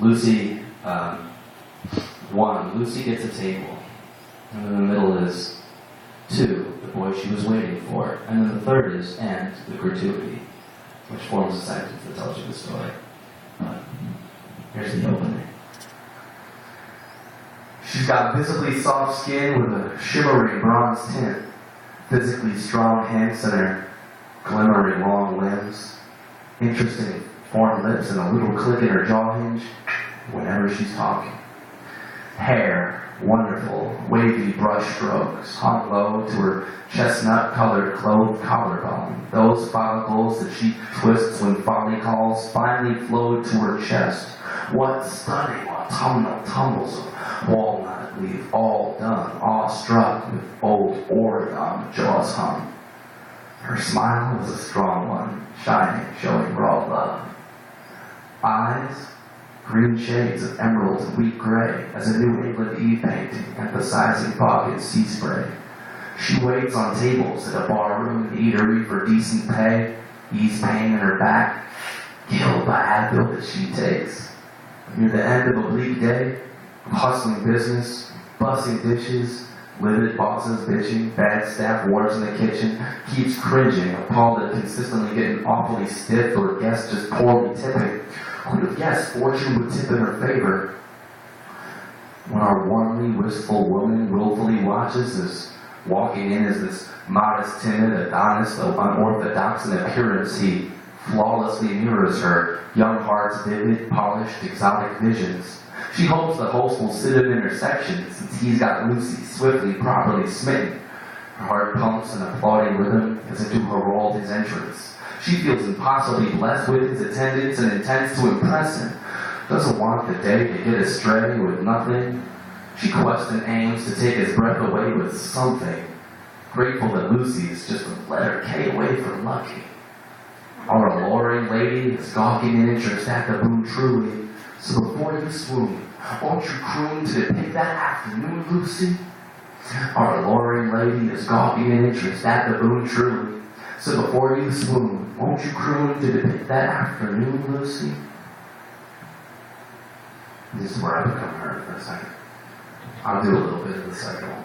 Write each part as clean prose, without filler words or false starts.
Lucy, Lucy gets a table. And in the middle is 2, the boy she was waiting for. And then the third is and, the gratuity, which forms a sentence that tells you the story. But here's the opening. She's got visibly soft skin with a shimmering bronze tint, physically strong hands and her glimmering long limbs, interesting formed lips and a little click in her jaw hinge whenever she's talking. Hair, wonderful, wavy brush strokes, hung low to her chestnut-colored clothed collarbone. Those follicles that she twists when folly calls finally flowed to her chest. What stunning autumnal tumbles of walnut leaf, all done, awestruck with old Oregon jaws hung. Her smile was a strong one, shining, showing broad love. Eyes, green shades of emerald and wheat gray, as a New England Eve painting, emphasizing fog and sea spray. She waits on tables at a barroom and eatery for decent pay, ease pain in her back, killed by Advil that she takes. Near the end of a bleak day, hustling business, bussing dishes, livid bosses bitching, bad staff wars in the kitchen, keeps cringing, appalled at consistently getting awfully stiff or guests just poorly tipping. Who'd have guessed fortune would tip in her favor? When our warmly wistful woman willfully watches as walking in as this modest, timid Adonis, though unorthodox in appearance, he flawlessly mirrors her young heart's vivid, polished, exotic visions. She hopes the host will sit at intersections since he's got Lucy swiftly, properly smitten. Her heart pumps in applauding rhythm as into herald his entrance. She feels impossibly blessed with his attendance and intends to impress him. Doesn't want the day to get astray with nothing. She quests and aims to take his breath away with something. Grateful that Lucy is just a letter K away from lucky. Our alluring lady is gawking in interest at the boon truly. So before you swoon, won't you croon to depict that afternoon, Lucy? Our alluring lady is gawking in interest at the boon truly. So before you swoon, won't you croon to depict that afternoon, Lucy? This is where I become her for a second. I'll do a little bit of the second one.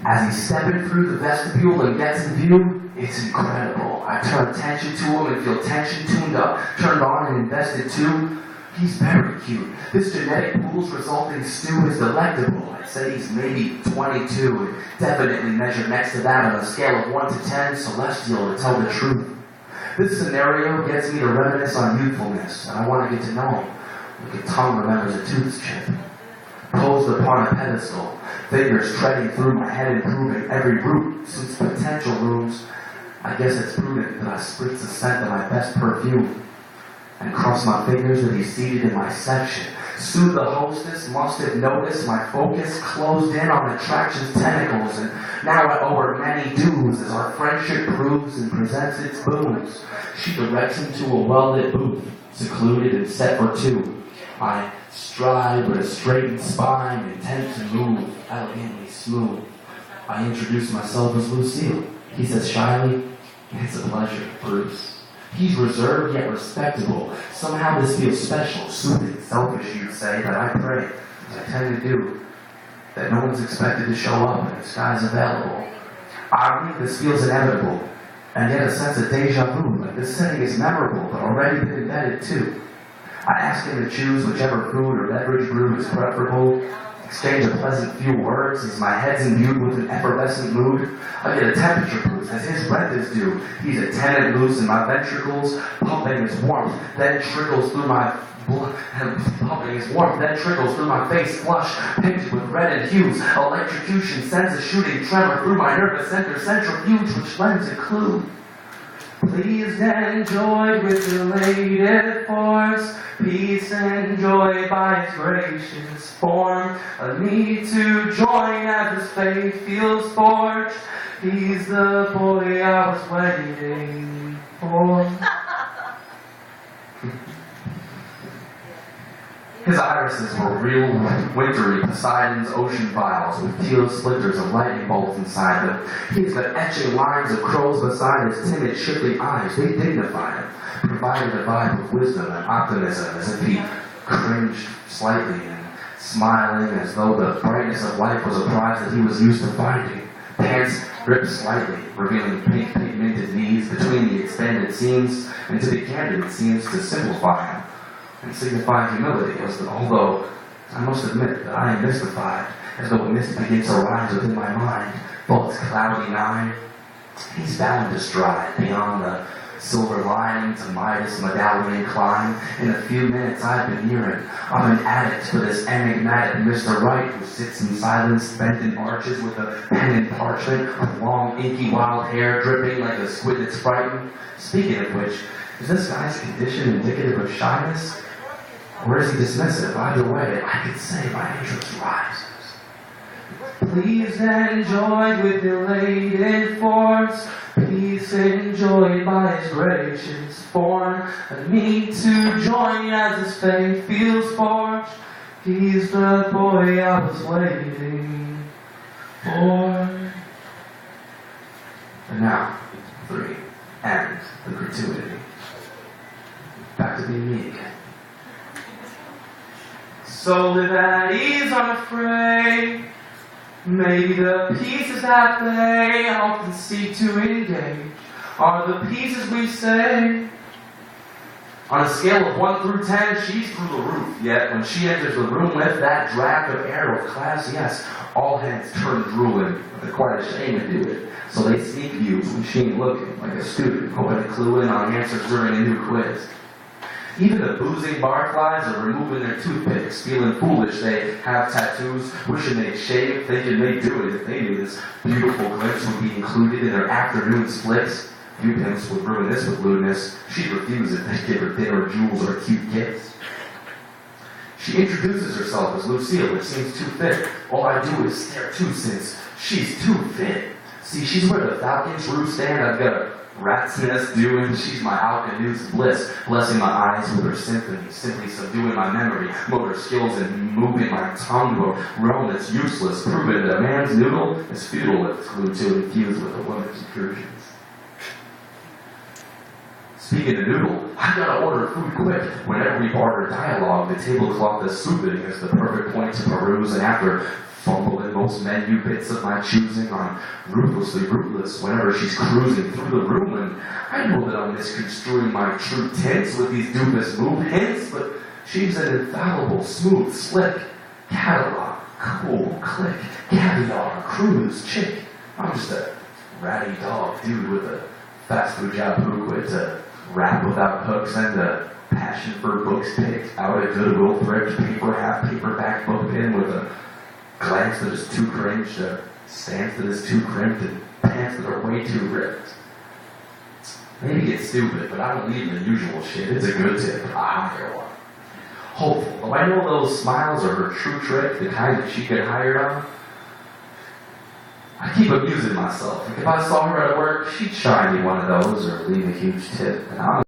As he's stepping through the vestibule and gets in view, it's incredible. I turn attention to him and feel tension tuned up, turned on and invested too. He's very cute. This genetic pool's resulting stew is delectable. I'd say he's maybe 22 and definitely measured next to that on a scale of 1 to 10, celestial to tell the truth. This scenario gets me to reminisce on youthfulness, and I want to get to know him. Like a tongue remembers a tooth chip. Posed upon a pedestal, fingers treading through my head and proving every root since potential rooms. I guess it's prudent that I spritz the scent of my best perfume and cross my fingers that he's seated in my section. Soon the hostess must have noticed my focus closed in on attraction's tentacles, and now I owe her many dues as our friendship proves and presents its boons. She directs him to a well-lit booth, secluded and set for 2. I stride with a straightened spine, intent to move, elegantly smooth. I introduce myself as Lucille. He says shyly, "It's a pleasure, Bruce." He's reserved yet respectable. Somehow this feels special, soothing, selfish, you'd say, but I pray, as I tend to do, that no one's expected to show up and the sky's available. Oddly, this feels inevitable, and yet a sense of deja vu, like this setting is memorable, but already been embedded too. I ask him to choose whichever food or beverage brew is preferable, exchange a pleasant few words as my head's imbued with an effervescent mood. I get a temperature boost as his breath is due. He's a tenant loose in my ventricles, pumping his warmth, then trickles through my face, flush, painted with red and hues. Electrocution sends a shooting tremor through my nervous center, centrifuge, which lends a clue. Please enjoy with elated force, peace and joy by its gracious form. A need to join as his faith feels forged. He's the boy I was waiting for. His irises were real wintry Poseidon's ocean vials with teal splinters of lightning bolts inside them. He's got etching lines of crows beside his timid, shifting eyes. They dignify him. provided a vibe of wisdom and optimism, as if he cringed slightly and smiling as though the brightness of life was a prize that he was used to finding. Pants ripped slightly, revealing pink pigmented knees between the expanded seams, and to be candid, it seems to simplify him and signify humility, although I must admit that I am mystified, as though a mist begins to rise within my mind, thoughts cloudy nigh. He's bound to stride beyond the silver line to Midas medallion climb. In a few minutes I've been hearing, I'm an addict for this enigmatic Mr. Right, who sits in silence, bent in arches with a pen and parchment, with long inky wild hair dripping like a squid that's frightened. Speaking of which, is this guy's condition indicative of shyness? Or is he dismissive? Either way, I could say my interest rises. Please enjoy with elated force, peace enjoyed by his gracious form, and me to join as his fate feels forged. He's the boy I was waiting for. And now, 3, and the gratuity. Back to being me again. So live at ease, unafraid. Maybe the pieces that they often seek to engage are the pieces we say. On a scale of 1 through 10, she's through the roof. Yet when she enters the room with that draft of air of class, yes, all heads turn drooling. They're quite ashamed to do it. So they sneak views when she ain't looking, like a student hoping to clue in on answers during a new quiz. Even the boozing barflies are removing their toothpicks, feeling foolish they have tattoos, wishing they'd shave, thinking they'd do it if they knew this beautiful glimpse would be included in their afternoon splits. Few pimps would ruin this with lewdness. She'd refuse if they give her dinner jewels or cute gifts. She introduces herself as Lucille, which seems too fit. All I do is stare too, since she's too fit. See, she's where the falcons roost stand. I've got a rat's nest doing, she's my alcanoe's bliss, blessing my eyes with her symphony, simply subduing my memory, motor skills, and moving my tongue to a realm that's useless, proving that a man's noodle is futile if it's glued to and fused with a woman's incursions. Speaking of noodle, I gotta order food quick. Whenever we barter dialogue, the tablecloth is soothing as the perfect point to peruse, and after fumbling most menu bits of my choosing, I'm ruthlessly rootless whenever she's cruising through the room, and I know that I'm misconstruing my true tints with these doofus move hints, but she's an infallible, smooth, slick catalog, cool, click, caviar, cruise, chick. I'm just a ratty dog dude with a fast food job who quit to rap without hooks and a passion for books picked out at Goodwill thrift, half paperback book in with a glance that is too cringe, a stance that is too crimped, and pants that are way too ripped. Maybe it's stupid, but I don't need the usual shit. It's a good tip. I hire one. Hopeful. If I know those smiles are her true trick, the kind that she get hired on, I keep amusing myself. Like if I saw her at work, she'd shine me one of those or leave a huge tip. And I'm